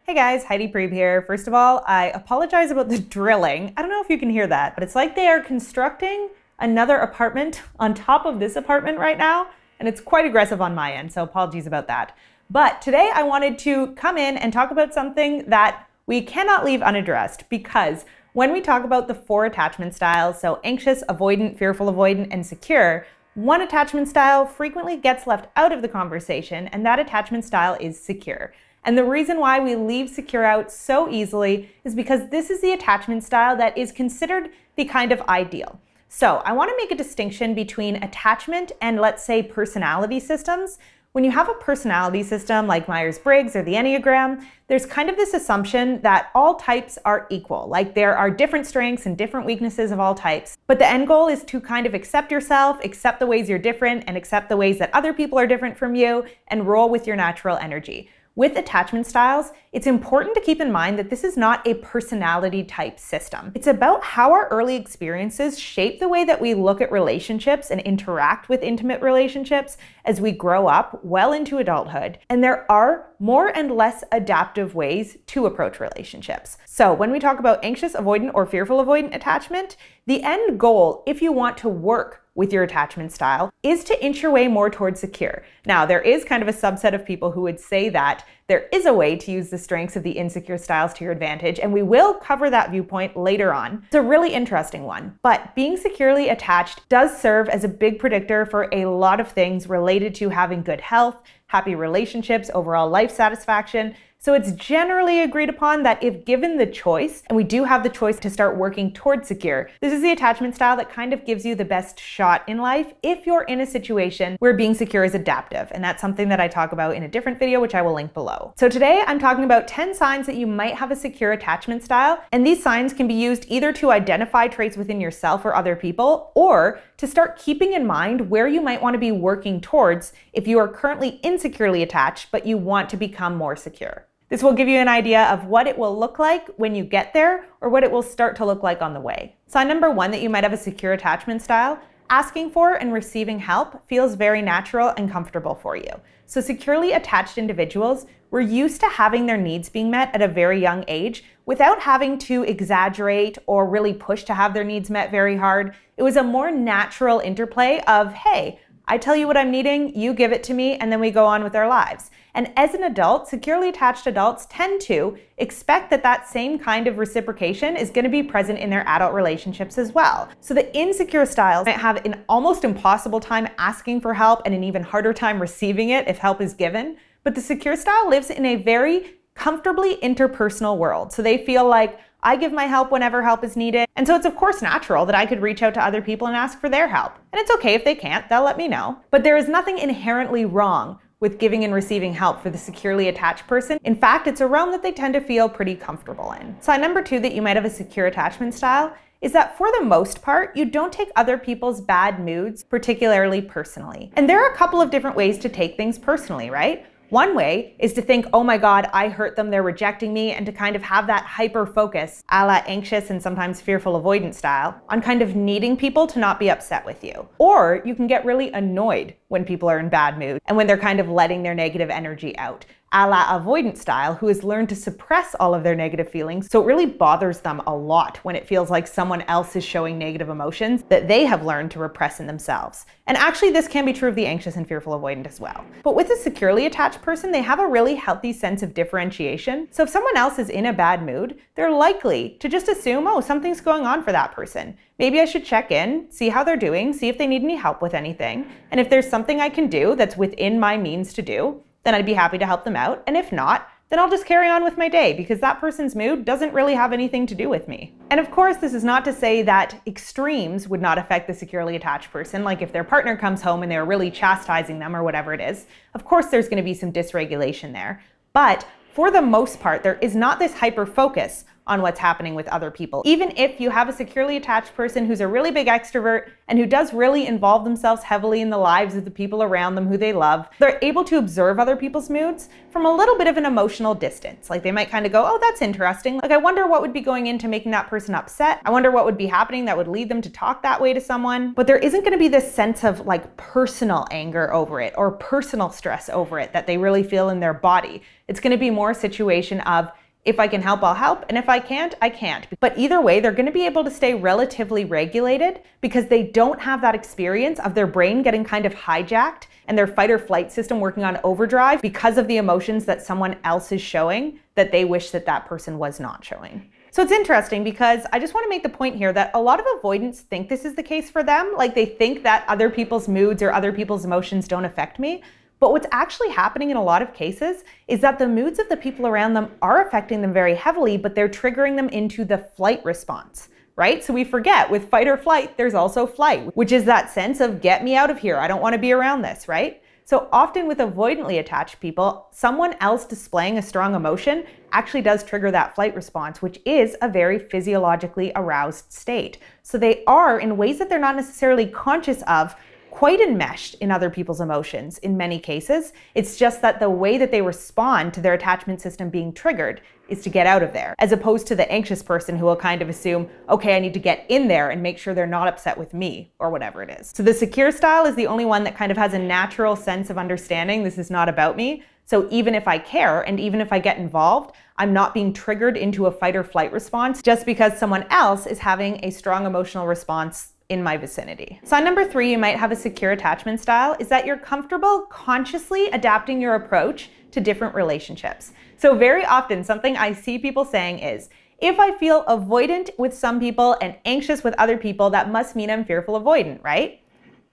Hey guys, Heidi Preeb here. First of all, I apologize about the drilling. I don't know if you can hear that, but it's like they are constructing another apartment on top of this apartment right now, and it's quite aggressive on my end, so apologies about that. But today I wanted to come in and talk about something that we cannot leave unaddressed, because when we talk about the 4 attachment styles, so anxious, avoidant, fearful avoidant, and secure, one attachment style frequently gets left out of the conversation, and that attachment style is secure. And the reason why we leave secure out so easily is because this is the attachment style that is considered the kind of ideal. So I want to make a distinction between attachment and, let's say, personality systems. When you have a personality system like Myers-Briggs or the Enneagram, there's kind of this assumption that all types are equal. Like there are different strengths and different weaknesses of all types. But the end goal is to kind of accept yourself, accept the ways you're different, and accept the ways that other people are different from you, and roll with your natural energy. With attachment styles, it's important to keep in mind that this is not a personality type system. It's about how our early experiences shape the way that we look at relationships and interact with intimate relationships as we grow up well into adulthood. And there are more and less adaptive ways to approach relationships. So when we talk about anxious, avoidant, or fearful avoidant attachment, the end goal, if you want to work with your attachment style, is to inch your way more towards secure. Now, there is kind of a subset of people who would say that there is a way to use the strengths of the insecure styles to your advantage, and we will cover that viewpoint later on. It's a really interesting one, but being securely attached does serve as a big predictor for a lot of things related to having good health, happy relationships, overall life satisfaction. So it's generally agreed upon that if given the choice, and we do have the choice to start working towards secure, this is the attachment style that kind of gives you the best shot in life if you're in a situation where being secure is adaptive. And that's something that I talk about in a different video, which I will link below. So today I'm talking about 10 signs that you might have a secure attachment style. And these signs can be used either to identify traits within yourself or other people, or to start keeping in mind where you might want to be working towards if you are currently insecurely attached, but you want to become more secure. This will give you an idea of what it will look like when you get there, or what it will start to look like on the way. Sign number 1 that you might have a secure attachment style: asking for and receiving help feels very natural and comfortable for you. So securely attached individuals were used to having their needs being met at a very young age without having to exaggerate or really push to have their needs met very hard. It was a more natural interplay of, hey, I tell you what I'm needing, you give it to me, and then we go on with our lives. And as an adult, securely attached adults tend to expect that that same kind of reciprocation is going to be present in their adult relationships as well. So the insecure styles might have an almost impossible time asking for help and an even harder time receiving it if help is given. But the secure style lives in a very comfortably interpersonal world. So they feel like, I give my help whenever help is needed. And so it's of course natural that I could reach out to other people and ask for their help. And it's okay if they can't, they'll let me know. But there is nothing inherently wrong with giving and receiving help for the securely attached person. In fact, it's a realm that they tend to feel pretty comfortable in. Sign number 2 that you might have a secure attachment style is that for the most part, you don't take other people's bad moods particularly personally. And there are a couple of different ways to take things personally, right? One way is to think, oh my God, I hurt them, they're rejecting me, and to kind of have that hyper focus, a la anxious and sometimes fearful avoidant style, on kind of needing people to not be upset with you. Or you can get really annoyed when people are in bad mood and when they're kind of letting their negative energy out, a la avoidant style, who has learned to suppress all of their negative feelings, so it really bothers them a lot when it feels like someone else is showing negative emotions that they have learned to repress in themselves. And actually this can be true of the anxious and fearful avoidant as well. But with a securely attached person, they have a really healthy sense of differentiation. So if someone else is in a bad mood, they're likely to just assume, oh, something's going on for that person. Maybe I should check in, see how they're doing, see if they need any help with anything. And if there's something I can do that's within my means to do, then I'd be happy to help them out. And if not, then I'll just carry on with my day, because that person's mood doesn't really have anything to do with me. And of course, this is not to say that extremes would not affect the securely attached person, like if their partner comes home and they're really chastising them or whatever it is. Of course, there's going to be some dysregulation there. But for the most part, there is not this hyper focus on what's happening with other people. Even if you have a securely attached person who's a really big extrovert and who does really involve themselves heavily in the lives of the people around them who they love, they're able to observe other people's moods from a little bit of an emotional distance. Like they might kind of go, oh, that's interesting. Like I wonder what would be going into making that person upset. I wonder what would be happening that would lead them to talk that way to someone. But there isn't going to be this sense of like personal anger over it or personal stress over it that they really feel in their body. It's going to be more a situation of, if I can help, I'll help, and if I can't, I can't. But either way, they're going to be able to stay relatively regulated because they don't have that experience of their brain getting kind of hijacked and their fight or flight system working on overdrive because of the emotions that someone else is showing that they wish that that person was not showing. So it's interesting because I just want to make the point here that a lot of avoidants think this is the case for them. Like they think that other people's moods or other people's emotions don't affect me. But what's actually happening in a lot of cases is that the moods of the people around them are affecting them very heavily, but they're triggering them into the flight response, right? So we forget with fight or flight, there's also flight, which is that sense of get me out of here. I don't want to be around this, right? So often with avoidantly attached people, someone else displaying a strong emotion actually does trigger that flight response, which is a very physiologically aroused state. So they are, in ways that they're not necessarily conscious of, quite enmeshed in other people's emotions in many cases. It's just that the way that they respond to their attachment system being triggered is to get out of there, as opposed to the anxious person who will kind of assume, okay, I need to get in there and make sure they're not upset with me or whatever it is. So the secure style is the only one that kind of has a natural sense of understanding this is not about me. So even if I care and even if I get involved, I'm not being triggered into a fight or flight response just because someone else is having a strong emotional response in my vicinity. Sign number 3, you might have a secure attachment style, is that you're comfortable consciously adapting your approach to different relationships. So very often something I see people saying is, if I feel avoidant with some people and anxious with other people, that must mean I'm fearful avoidant, right?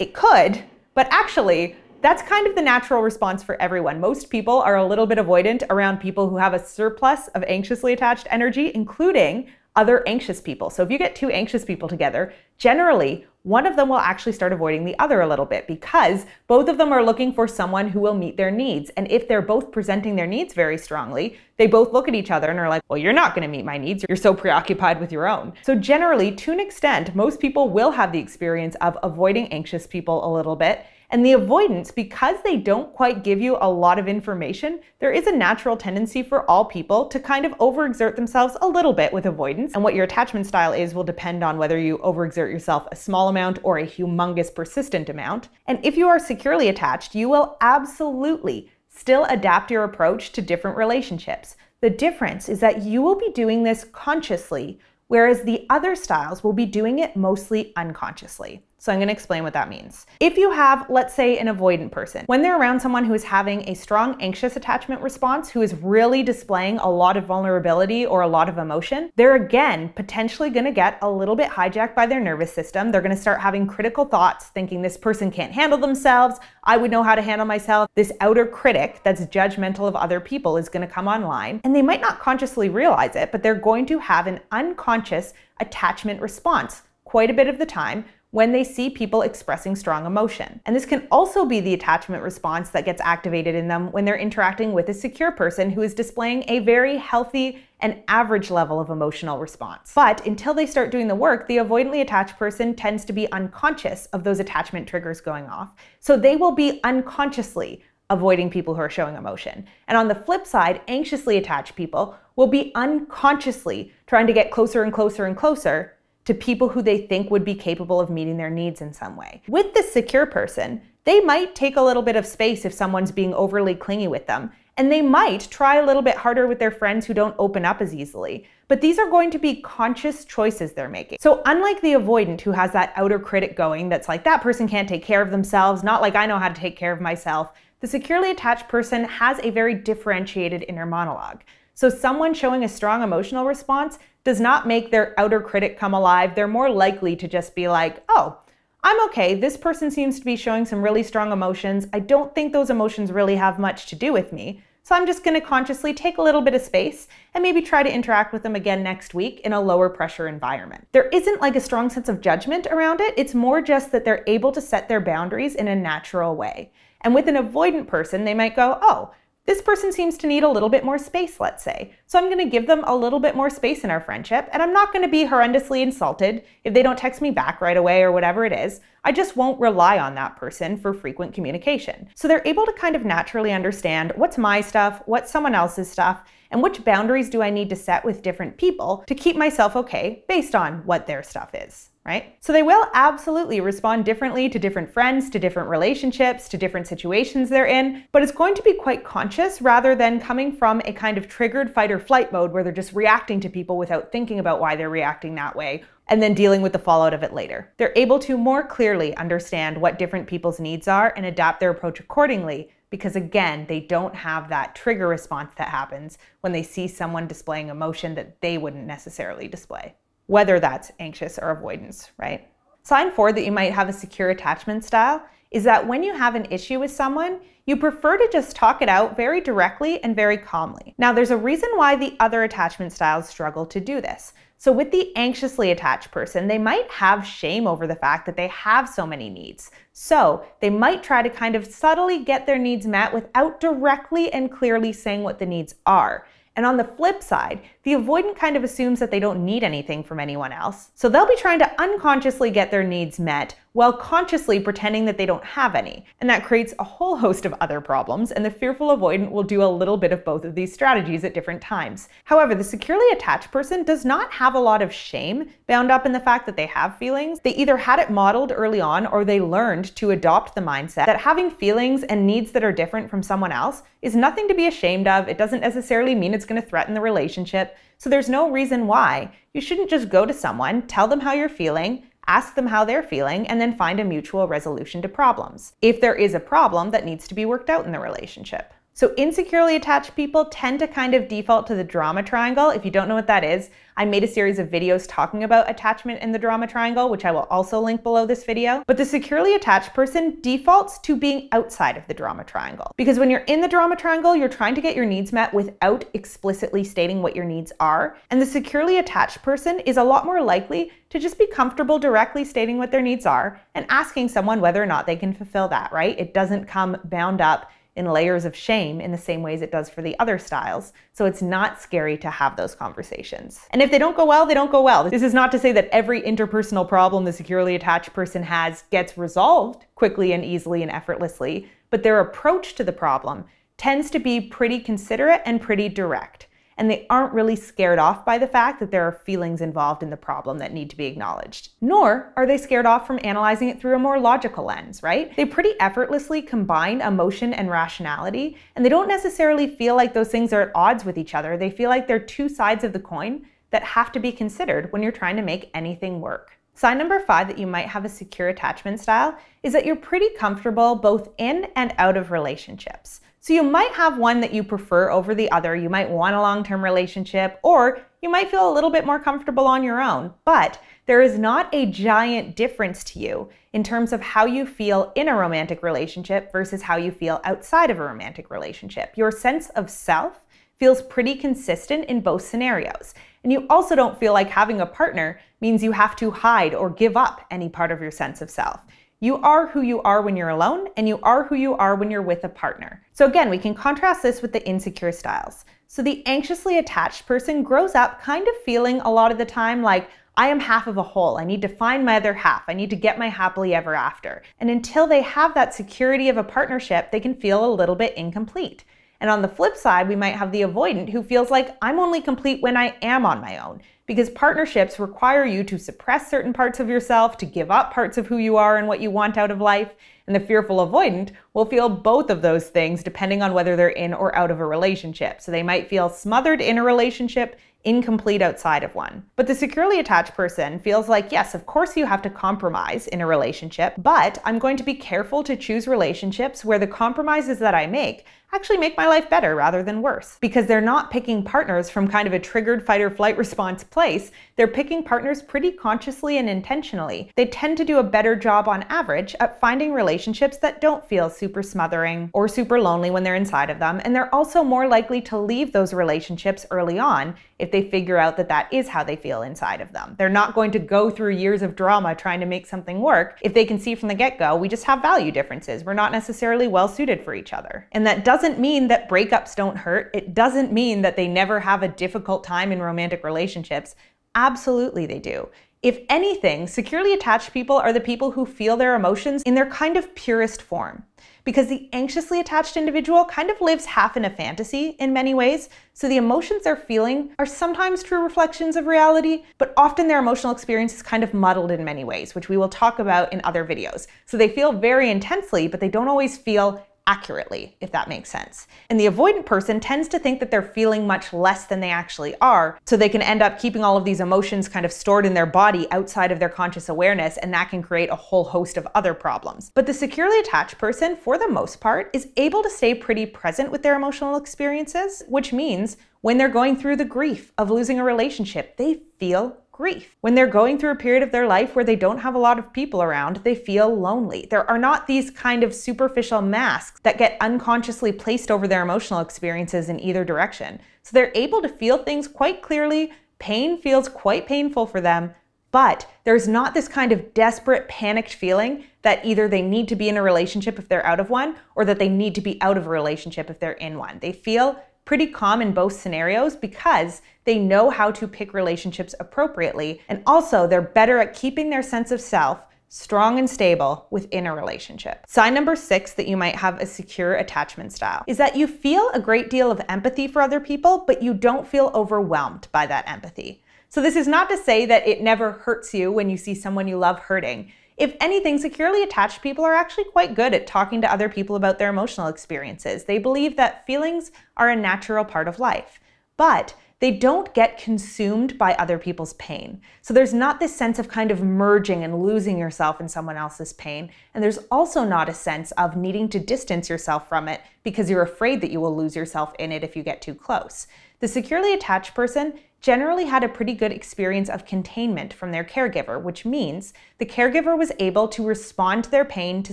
It could, but actually, that's kind of the natural response for everyone. Most people are a little bit avoidant around people who have a surplus of anxiously attached energy, including other anxious people. So if you get two anxious people together, generally one of them will actually start avoiding the other a little bit because both of them are looking for someone who will meet their needs. And if they're both presenting their needs very strongly, they both look at each other and are like, well, you're not going to meet my needs. You're so preoccupied with your own. So generally, to an extent, most people will have the experience of avoiding anxious people a little bit. And the avoidance, because they don't quite give you a lot of information, there is a natural tendency for all people to kind of overexert themselves a little bit with avoidance. And what your attachment style is will depend on whether you overexert yourself a small amount or a humongous persistent amount. And if you are securely attached, you will absolutely still adapt your approach to different relationships. The difference is that you will be doing this consciously, whereas the other styles will be doing it mostly unconsciously. So I'm going to explain what that means. If you have, let's say, an avoidant person, when they're around someone who is having a strong anxious attachment response, who is really displaying a lot of vulnerability or a lot of emotion, they're again potentially going to get a little bit hijacked by their nervous system. They're going to start having critical thoughts, thinking this person can't handle themselves. I would know how to handle myself. This outer critic that's judgmental of other people is going to come online, and they might not consciously realize it, but they're going to have an unconscious attachment response quite a bit of the time when they see people expressing strong emotion. And this can also be the attachment response that gets activated in them when they're interacting with a secure person who is displaying a very healthy and average level of emotional response. But until they start doing the work, the avoidantly attached person tends to be unconscious of those attachment triggers going off. So they will be unconsciously avoiding people who are showing emotion. And on the flip side, anxiously attached people will be unconsciously trying to get closer and closer and closer to people who they think would be capable of meeting their needs in some way. With this secure person, they might take a little bit of space if someone's being overly clingy with them, and they might try a little bit harder with their friends who don't open up as easily. But these are going to be conscious choices they're making. So unlike the avoidant who has that outer critic going that's like, that person can't take care of themselves, not like I know how to take care of myself, the securely attached person has a very differentiated inner monologue. So someone showing a strong emotional response does not make their outer critic come alive. They're more likely to just be like, oh, I'm okay. This person seems to be showing some really strong emotions. I don't think those emotions really have much to do with me. So I'm just going to consciously take a little bit of space and maybe try to interact with them again next week in a lower pressure environment. There isn't like a strong sense of judgment around it. It's more just that they're able to set their boundaries in a natural way. And with an avoidant person, they might go, oh, This person seems to need a little bit more space, let's say. So I'm going to give them a little bit more space in our friendship, and I'm not going to be horrendously insulted if they don't text me back right away or whatever it is. I just won't rely on that person for frequent communication. So they're able to kind of naturally understand what's my stuff, what's someone else's stuff, and which boundaries do I need to set with different people to keep myself okay based on what their stuff is. Right? So they will absolutely respond differently to different friends, to different relationships, to different situations they're in, but it's going to be quite conscious rather than coming from a kind of triggered fight or flight mode where they're just reacting to people without thinking about why they're reacting that way and then dealing with the fallout of it later. They're able to more clearly understand what different people's needs are and adapt their approach accordingly because, again, they don't have that trigger response that happens when they see someone displaying emotion that they wouldn't necessarily display, whether that's anxious or avoidance, right? Sign 4 that you might have a secure attachment style is that when you have an issue with someone, you prefer to just talk it out very directly and very calmly. Now, there's a reason why the other attachment styles struggle to do this. So with the anxiously attached person, they might have shame over the fact that they have so many needs. So they might try to kind of subtly get their needs met without directly and clearly saying what the needs are. And on the flip side, the avoidant kind of assumes that they don't need anything from anyone else. So they'll be trying to unconsciously get their needs met while consciously pretending that they don't have any. And that creates a whole host of other problems, and the fearful avoidant will do a little bit of both of these strategies at different times. However, the securely attached person does not have a lot of shame bound up in the fact that they have feelings. They either had it modeled early on or they learned to adopt the mindset that having feelings and needs that are different from someone else is nothing to be ashamed of. It doesn't necessarily mean it's going to threaten the relationship. So there's no reason why you shouldn't just go to someone, tell them how you're feeling, ask them how they're feeling, and then find a mutual resolution to problems, if there is a problem that needs to be worked out in the relationship. So insecurely attached people tend to kind of default to the drama triangle. If you don't know what that is, I made a series of videos talking about attachment in the drama triangle, which I will also link below this video. But the securely attached person defaults to being outside of the drama triangle. Because when you're in the drama triangle, you're trying to get your needs met without explicitly stating what your needs are. And the securely attached person is a lot more likely to just be comfortable directly stating what their needs are and asking someone whether or not they can fulfill that, right? It doesn't come bound up in layers of shame in the same ways it does for the other styles. So it's not scary to have those conversations. And if they don't go well, they don't go well. This is not to say that every interpersonal problem the securely attached person has gets resolved quickly and easily and effortlessly, but their approach to the problem tends to be pretty considerate and pretty direct. And they aren't really scared off by the fact that there are feelings involved in the problem that need to be acknowledged. Nor are they scared off from analyzing it through a more logical lens, right? They pretty effortlessly combine emotion and rationality, and they don't necessarily feel like those things are at odds with each other. They feel like they're two sides of the coin that have to be considered when you're trying to make anything work. Sign number 5 that you might have a secure attachment style is that you're pretty comfortable both in and out of relationships. So you might have one that you prefer over the other. You might want a long-term relationship, or you might feel a little bit more comfortable on your own. But there is not a giant difference to you in terms of how you feel in a romantic relationship versus how you feel outside of a romantic relationship. Your sense of self feels pretty consistent in both scenarios. And you also don't feel like having a partner means you have to hide or give up any part of your sense of self. You are who you are when you're alone, and you are who you are when you're with a partner. So again, we can contrast this with the insecure styles. So the anxiously attached person grows up kind of feeling a lot of the time like, I am half of a whole. I need to find my other half. I need to get my happily ever after. And until they have that security of a partnership, they can feel a little bit incomplete. And on the flip side, we might have the avoidant who feels like I'm only complete when I am on my own, because partnerships require you to suppress certain parts of yourself, to give up parts of who you are and what you want out of life. And the fearful avoidant will feel both of those things depending on whether they're in or out of a relationship. So they might feel smothered in a relationship, incomplete outside of one. But the securely attached person feels like, yes, of course you have to compromise in a relationship, but I'm going to be careful to choose relationships where the compromises that I make actually make my life better rather than worse, because they're not picking partners from kind of a triggered fight or flight response place, they're picking partners pretty consciously and intentionally. They tend to do a better job on average at finding relationships that don't feel super smothering or super lonely when they're inside of them, and they're also more likely to leave those relationships early on if they figure out that that is how they feel inside of them. They're not going to go through years of drama trying to make something work if they can see from the get-go we just have value differences. We're not necessarily well suited for each other. And that doesn't mean that breakups don't hurt. It doesn't mean that they never have a difficult time in romantic relationships. Absolutely they do. If anything, securely attached people are the people who feel their emotions in their kind of purest form. Because the anxiously attached individual kind of lives half in a fantasy in many ways, so the emotions they're feeling are sometimes true reflections of reality, but often their emotional experience is kind of muddled in many ways, which we will talk about in other videos. So they feel very intensely, but they don't always feel accurately, if that makes sense. And the avoidant person tends to think that they're feeling much less than they actually are, so they can end up keeping all of these emotions kind of stored in their body outside of their conscious awareness, and that can create a whole host of other problems. But the securely attached person, for the most part, is able to stay pretty present with their emotional experiences, which means when they're going through the grief of losing a relationship, they feel grief. When they're going through a period of their life where they don't have a lot of people around, they feel lonely. There are not these kind of superficial masks that get unconsciously placed over their emotional experiences in either direction. So they're able to feel things quite clearly. Pain feels quite painful for them, but there's not this kind of desperate, panicked feeling that either they need to be in a relationship if they're out of one, or that they need to be out of a relationship if they're in one. They feel pretty calm in both scenarios because they know how to pick relationships appropriately, and also they're better at keeping their sense of self strong and stable within a relationship. Sign number 6 that you might have a secure attachment style is that you feel a great deal of empathy for other people, but you don't feel overwhelmed by that empathy. So this is not to say that it never hurts you when you see someone you love hurting. If anything, securely attached people are actually quite good at talking to other people about their emotional experiences. They believe that feelings are a natural part of life, but they don't get consumed by other people's pain. So there's not this sense of kind of merging and losing yourself in someone else's pain. And there's also not a sense of needing to distance yourself from it because you're afraid that you will lose yourself in it if you get too close. The securely attached person generally had a pretty good experience of containment from their caregiver, which means the caregiver was able to respond to their pain, to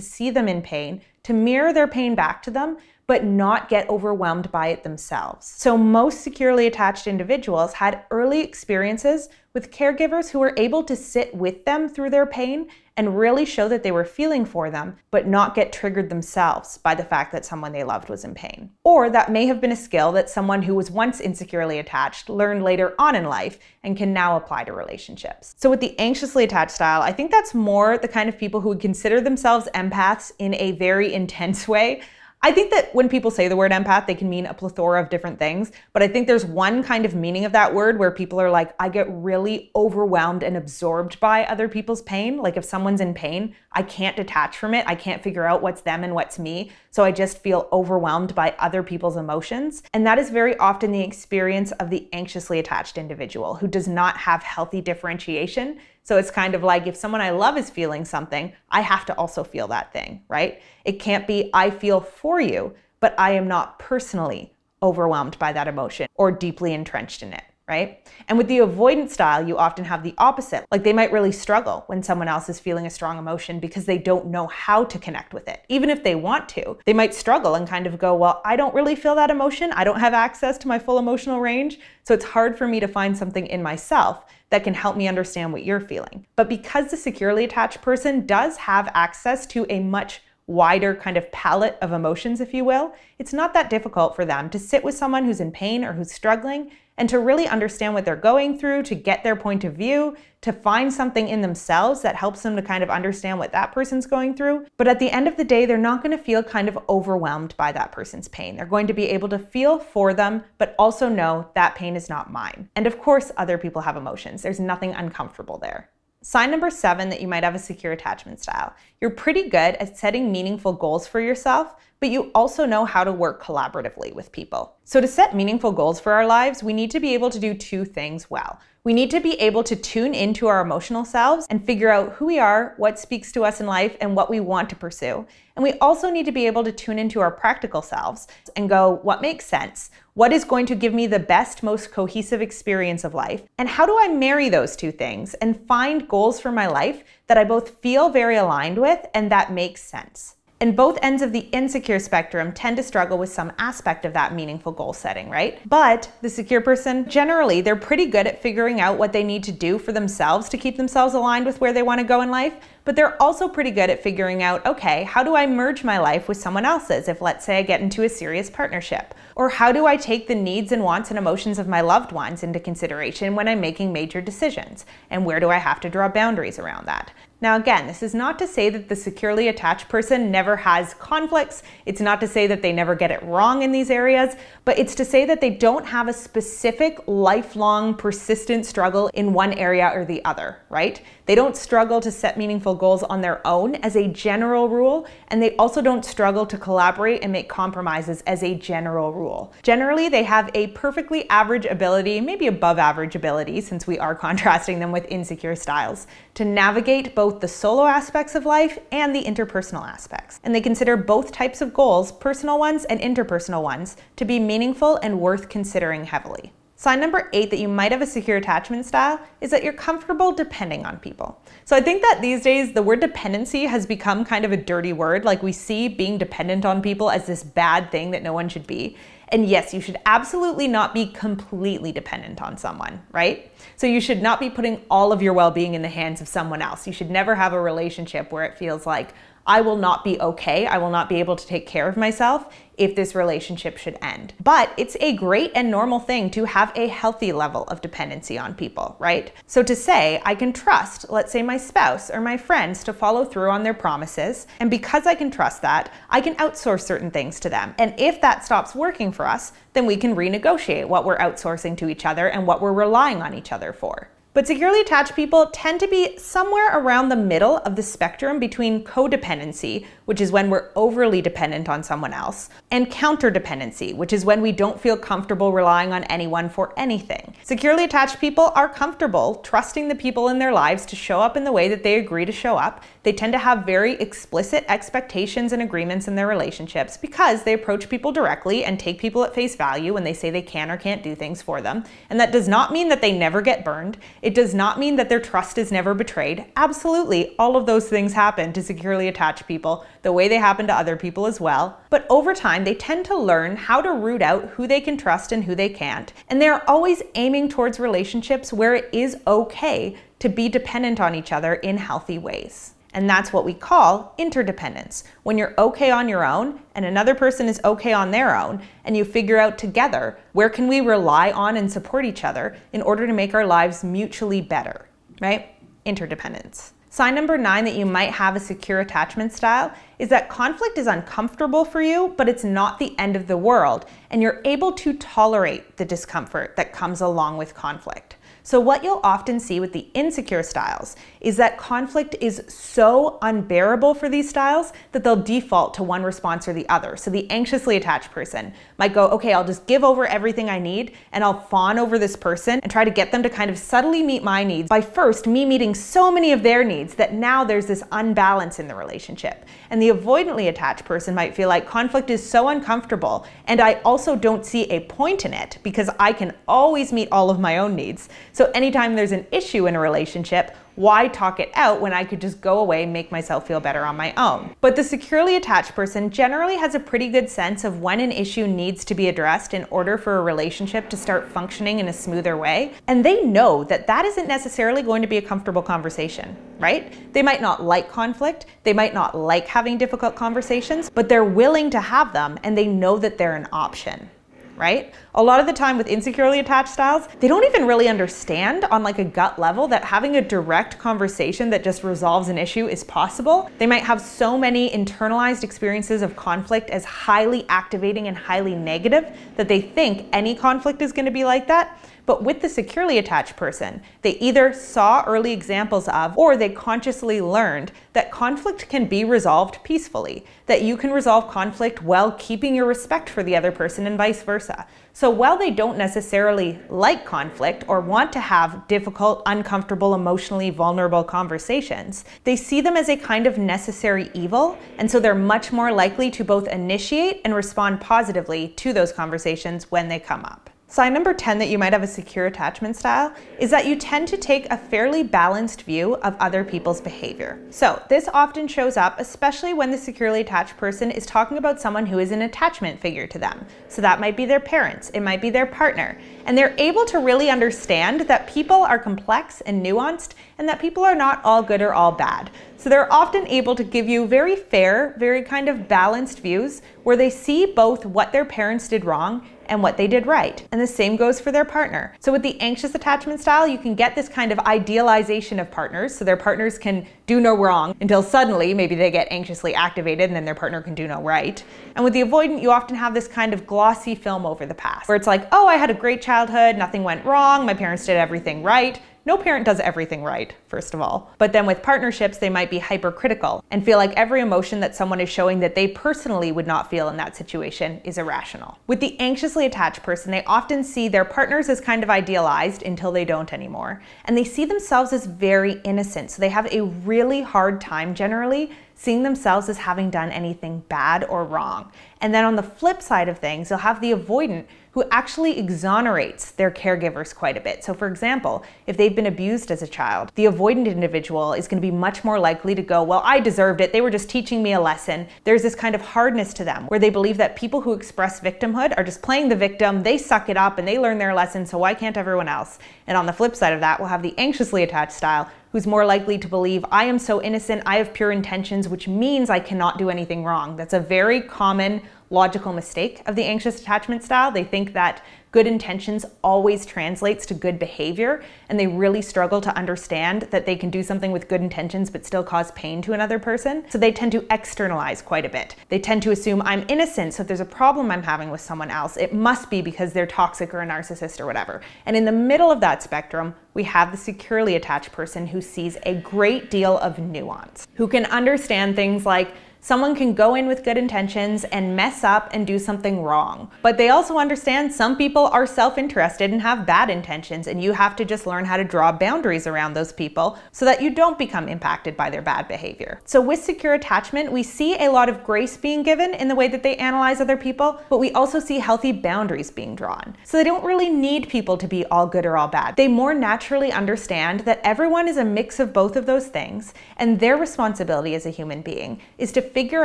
see them in pain, to mirror their pain back to them, but not get overwhelmed by it themselves. So most securely attached individuals had early experiences with caregivers who were able to sit with them through their pain and really show that they were feeling for them, but not get triggered themselves by the fact that someone they loved was in pain. Or that may have been a skill that someone who was once insecurely attached learned later on in life and can now apply to relationships. So with the anxiously attached style, I think that's more the kind of people who would consider themselves empaths in a very intense way. I think that when people say the word empath, they can mean a plethora of different things, but I think there's one kind of meaning of that word where people are like, I get really overwhelmed and absorbed by other people's pain. Like if someone's in pain, I can't detach from it. I can't figure out what's them and what's me. So I just feel overwhelmed by other people's emotions. And that is very often the experience of the anxiously attached individual who does not have healthy differentiation. So it's kind of like if someone I love is feeling something, I have to also feel that thing, right? It can't be I feel for you, but I am not personally overwhelmed by that emotion or deeply entrenched in it, right? And with the avoidant style, you often have the opposite. Like they might really struggle when someone else is feeling a strong emotion because they don't know how to connect with it. Even if they want to, they might struggle and kind of go, well, I don't really feel that emotion. I don't have access to my full emotional range. So it's hard for me to find something in myself that can help me understand what you're feeling. But because the securely attached person does have access to a much wider kind of palette of emotions, if you will, it's not that difficult for them to sit with someone who's in pain or who's struggling and to really understand what they're going through, to get their point of view, to find something in themselves that helps them to kind of understand what that person's going through. But at the end of the day, they're not going to feel kind of overwhelmed by that person's pain. They're going to be able to feel for them, but also know that pain is not mine. And of course, other people have emotions. There's nothing uncomfortable there. Sign number 7 that you might have a secure attachment style. You're pretty good at setting meaningful goals for yourself, but you also know how to work collaboratively with people. So to set meaningful goals for our lives, we need to be able to do two things well. We need to be able to tune into our emotional selves and figure out who we are, what speaks to us in life, and what we want to pursue. And we also need to be able to tune into our practical selves and go, what makes sense? What is going to give me the best, most cohesive experience of life? And how do I marry those two things and find goals for my life that I both feel very aligned with and that makes sense? And both ends of the insecure spectrum tend to struggle with some aspect of that meaningful goal setting, right? But the secure person, generally, they're pretty good at figuring out what they need to do for themselves to keep themselves aligned with where they want to go in life. But they're also pretty good at figuring out, okay, how do I merge my life with someone else's if, let's say, I get into a serious partnership? Or how do I take the needs and wants and emotions of my loved ones into consideration when I'm making major decisions? And where do I have to draw boundaries around that? Now, again, this is not to say that the securely attached person never has conflicts. It's not to say that they never get it wrong in these areas, but it's to say that they don't have a specific lifelong persistent struggle in one area or the other, right? They don't struggle to set meaningful goals on their own as a general rule, and they also don't struggle to collaborate and make compromises as a general rule. Generally, they have a perfectly average ability, maybe above average ability, since we are contrasting them with insecure styles, to navigate both the solo aspects of life and the interpersonal aspects. And they consider both types of goals, personal ones and interpersonal ones, to be meaningful and worth considering heavily. Sign number 8 that you might have a secure attachment style is that you're comfortable depending on people. So I think that these days the word dependency has become kind of a dirty word. Like, we see being dependent on people as this bad thing that no one should be. And yes, you should absolutely not be completely dependent on someone, right? So you should not be putting all of your well-being in the hands of someone else. You should never have a relationship where it feels like, I will not be okay, I will not be able to take care of myself if this relationship should end. But it's a great and normal thing to have a healthy level of dependency on people, right? So to say, I can trust, let's say, my spouse or my friends to follow through on their promises, and because I can trust that, I can outsource certain things to them. And if that stops working for us, then we can renegotiate what we're outsourcing to each other and what we're relying on each other for. But securely attached people tend to be somewhere around the middle of the spectrum between codependency, which is when we're overly dependent on someone else, and counterdependency, which is when we don't feel comfortable relying on anyone for anything. Securely attached people are comfortable trusting the people in their lives to show up in the way that they agree to show up. They tend to have very explicit expectations and agreements in their relationships because they approach people directly and take people at face value when they say they can or can't do things for them. And that does not mean that they never get burned. It does not mean that their trust is never betrayed. Absolutely, all of those things happen to securely attached people, the way they happen to other people as well. But over time, they tend to learn how to root out who they can trust and who they can't. And they're always aiming towards relationships where it is okay to be dependent on each other in healthy ways. And that's what we call interdependence. When you're okay on your own and another person is okay on their own, and you figure out together, where can we rely on and support each other in order to make our lives mutually better, right? Interdependence. Sign number 9 that you might have a secure attachment style is that conflict is uncomfortable for you, but it's not the end of the world, and you're able to tolerate the discomfort that comes along with conflict. So what you'll often see with the insecure styles is that conflict is so unbearable for these styles that they'll default to one response or the other. So the anxiously attached person might go, okay, I'll just give over everything I need and I'll fawn over this person and try to get them to kind of subtly meet my needs by first me meeting so many of their needs that now there's this unbalance in the relationship. And the avoidantly attached person might feel like conflict is so uncomfortable and I also don't see a point in it because I can always meet all of my own needs. So anytime there's an issue in a relationship, why talk it out when I could just go away and make myself feel better on my own? But the securely attached person generally has a pretty good sense of when an issue needs to be addressed in order for a relationship to start functioning in a smoother way. And they know that that isn't necessarily going to be a comfortable conversation, right? They might not like conflict, they might not like having difficult conversations, but they're willing to have them and they know that they're an option. Right? A lot of the time with insecurely attached styles, they don't even really understand on like a gut level that having a direct conversation that just resolves an issue is possible. They might have so many internalized experiences of conflict as highly activating and highly negative that they think any conflict is going to be like that. But with the securely attached person, they either saw early examples of, or they consciously learned that conflict can be resolved peacefully, that you can resolve conflict while keeping your respect for the other person and vice versa. So while they don't necessarily like conflict or want to have difficult, uncomfortable, emotionally vulnerable conversations, they see them as a kind of necessary evil, and so they're much more likely to both initiate and respond positively to those conversations when they come up. Sign number 10 that you might have a secure attachment style is that you tend to take a fairly balanced view of other people's behavior. So this often shows up, especially when the securely attached person is talking about someone who is an attachment figure to them. So that might be their parents, it might be their partner, and they're able to really understand that people are complex and nuanced and that people are not all good or all bad. So they're often able to give you very fair, very kind of balanced views where they see both what their parents did wrong and what they did right. And the same goes for their partner. So with the anxious attachment style, you can get this kind of idealization of partners, so their partners can do no wrong until suddenly maybe they get anxiously activated and then their partner can do no right. And with the avoidant, you often have this kind of glossy film over the past, where it's like, oh, I had a great childhood, nothing went wrong, my parents did everything right. No parent does everything right, first of all. But then with partnerships, they might be hypercritical and feel like every emotion that someone is showing that they personally would not feel in that situation is irrational. With the anxiously attached person, they often see their partners as kind of idealized until they don't anymore. And they see themselves as very innocent. So they have a really hard time generally seeing themselves as having done anything bad or wrong. And then on the flip side of things, you'll have the avoidant who actually exonerates their caregivers quite a bit. So for example, if they've been abused as a child, the avoidant individual is going to be much more likely to go, well, I deserved it, they were just teaching me a lesson. There's this kind of hardness to them where they believe that people who express victimhood are just playing the victim, they suck it up and they learn their lesson, so why can't everyone else? And on the flip side of that, we'll have the anxiously attached style, who's more likely to believe, I am so innocent, I have pure intentions, which means I cannot do anything wrong. That's a very common logical mistake of the anxious attachment style. They think that good intentions always translates to good behavior, and they really struggle to understand that they can do something with good intentions but still cause pain to another person. So they tend to externalize quite a bit. They tend to assume I'm innocent, so if there's a problem I'm having with someone else, it must be because they're toxic or a narcissist or whatever. And in the middle of that spectrum, we have the securely attached person who sees a great deal of nuance, who can understand things like someone can go in with good intentions and mess up and do something wrong. But they also understand some people are self-interested and have bad intentions, and you have to just learn how to draw boundaries around those people so that you don't become impacted by their bad behavior. So with secure attachment, we see a lot of grace being given in the way that they analyze other people, but we also see healthy boundaries being drawn. So they don't really need people to be all good or all bad. They more naturally understand that everyone is a mix of both of those things, and their responsibility as a human being is to figure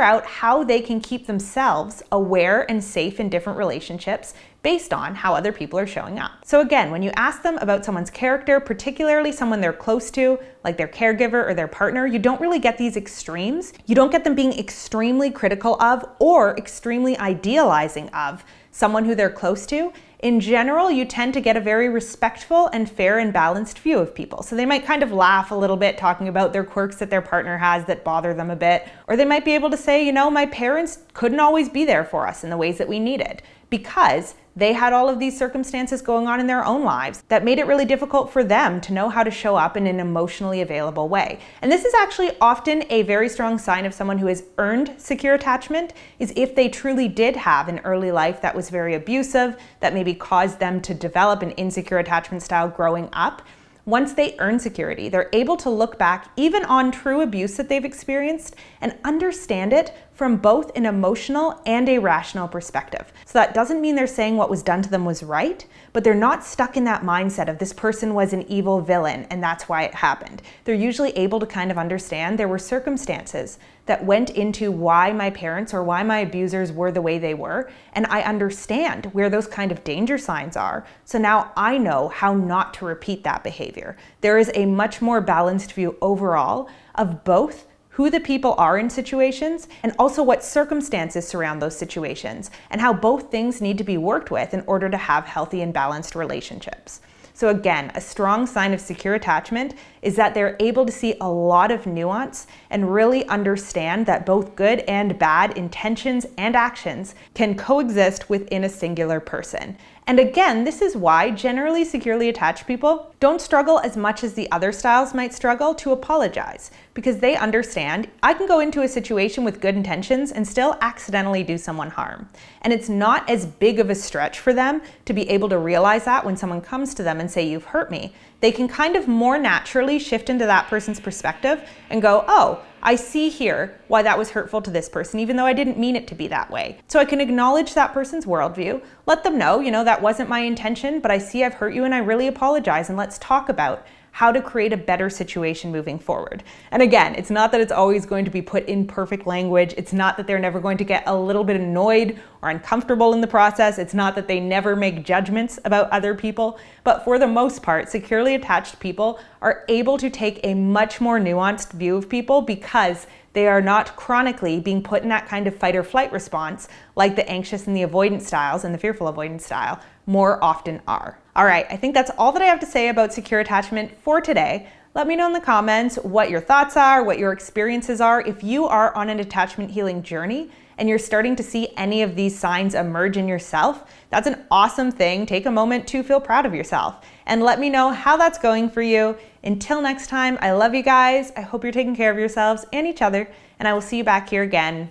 out how they can keep themselves aware and safe in different relationships based on how other people are showing up. So again, when you ask them about someone's character, particularly someone they're close to, like their caregiver or their partner, you don't really get these extremes. You don't get them being extremely critical of or extremely idealizing of someone who they're close to. In general, you tend to get a very respectful and fair and balanced view of people. So they might kind of laugh a little bit talking about their quirks that their partner has that bother them a bit. Or they might be able to say, you know, my parents couldn't always be there for us in the ways that we needed because they had all of these circumstances going on in their own lives that made it really difficult for them to know how to show up in an emotionally available way. And this is actually often a very strong sign of someone who has earned secure attachment, is if they truly did have an early life that was very abusive, that maybe caused them to develop an insecure attachment style growing up. Once they earn security, they're able to look back even on true abuse that they've experienced and understand it from both an emotional and a rational perspective. So that doesn't mean they're saying what was done to them was right, but they're not stuck in that mindset of this person was an evil villain and that's why it happened. They're usually able to kind of understand there were circumstances that went into why my parents or why my abusers were the way they were, and I understand where those kind of danger signs are, so now I know how not to repeat that behavior. There is a much more balanced view overall of both who the people are in situations and also what circumstances surround those situations and how both things need to be worked with in order to have healthy and balanced relationships. So again, a strong sign of secure attachment is that they're able to see a lot of nuance and really understand that both good and bad intentions and actions can coexist within a singular person. And again, this is why generally securely attached people don't struggle as much as the other styles might struggle to apologize, because they understand I can go into a situation with good intentions and still accidentally do someone harm. And it's not as big of a stretch for them to be able to realize that when someone comes to them and say, "You've hurt me." They can kind of more naturally shift into that person's perspective and go, "Oh, I see here why that was hurtful to this person, even though I didn't mean it to be that way." So I can acknowledge that person's worldview, let them know, that wasn't my intention, but I see I've hurt you and I really apologize, and let's talk about how to create a better situation moving forward. And again, it's not that it's always going to be put in perfect language. It's not that they're never going to get a little bit annoyed or uncomfortable in the process. It's not that they never make judgments about other people. But for the most part, securely attached people are able to take a much more nuanced view of people because they are not chronically being put in that kind of fight or flight response like the anxious and the avoidant styles and the fearful avoidance style more often are. All right, I think that's all that I have to say about secure attachment for today. Let me know in the comments what your thoughts are, what your experiences are. If you are on an attachment healing journey and you're starting to see any of these signs emerge in yourself, that's an awesome thing. Take a moment to feel proud of yourself and let me know how that's going for you. Until next time, I love you guys. I hope you're taking care of yourselves and each other, and I will see you back here again.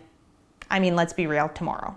Let's be real, tomorrow.